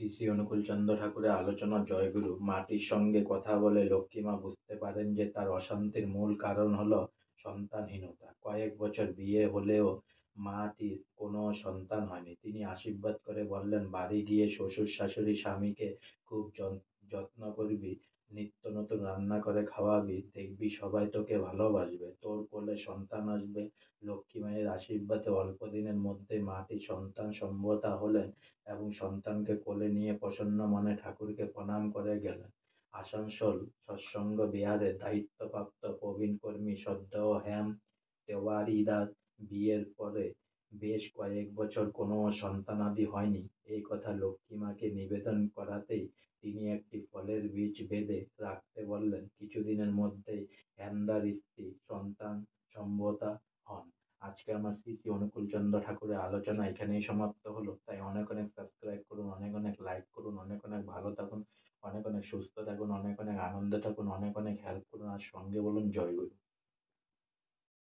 শ্রী শ্রী অনুকূলচন্দ্র ঠাকুরের আলোচনা জয়গুরু। মাটির সঙ্গে কথা বলে লক্ষ্মীমা বুঝতে পারেন যে তার অশান্তির মূল কারণ হলো সন্তানহীনতা। কয়েক বছর বিয়ে হলেও মাটির কোনো সন্তান হয়নি। তিনি আশীর্বাদ করে বললেন, বাড়ি গিয়ে শ্বশুর শাশুড়ি স্বামীকে খুব যত্ন করবি, নিত্য নতুন রান্না করে খাওয়াবি, দেখবি সবাই তোকে ভালোবাসবে, তোর কোলে সন্তান আসবে। লক্ষ্মী মায়ের আশীর্বাদে অল্প দিনের মধ্যে মাটি সন্তান সম্ভবা হলেন এবং সন্তানকে কোলে নিয়ে প্রসন্ন মনে ঠাকুরকে প্রণাম করে গেলেন। আসানসোল সৎসঙ্গ বিহারের দায়িত্বপ্রাপ্ত প্রবীণ কর্মী শ্রদ্ধেয় হেম তেওয়ারিদার বিয়ের পরে বেশ কয়েক বছর কোনো সন্তানাদি হয়নি। এই কথা লক্ষ্মী মাকে নিবেদন করাতেই তিনি একটি ফলের বীজ বেঁধে রাখতে বললেন। কিছুদিনের মধ্যেই হেমদার স্ত্রী সন্তান সম্ভবা হন। আজকে আমার শ্রী শ্রী অনুকূলচন্দ্র ঠাকুরের আলোচনা এখানেই সমাপ্ত হলো। তাই অনেক অনেক সাবস্ক্রাইব করুন, অনেক অনেক লাইক করুন, অনেক অনেক ভালো থাকুন, অনেক অনেক সুস্থ থাকুন, অনেক অনেক আনন্দে থাকুন, অনেক অনেক হেল্প করুন, আর সঙ্গে বলুন জয় গুরু।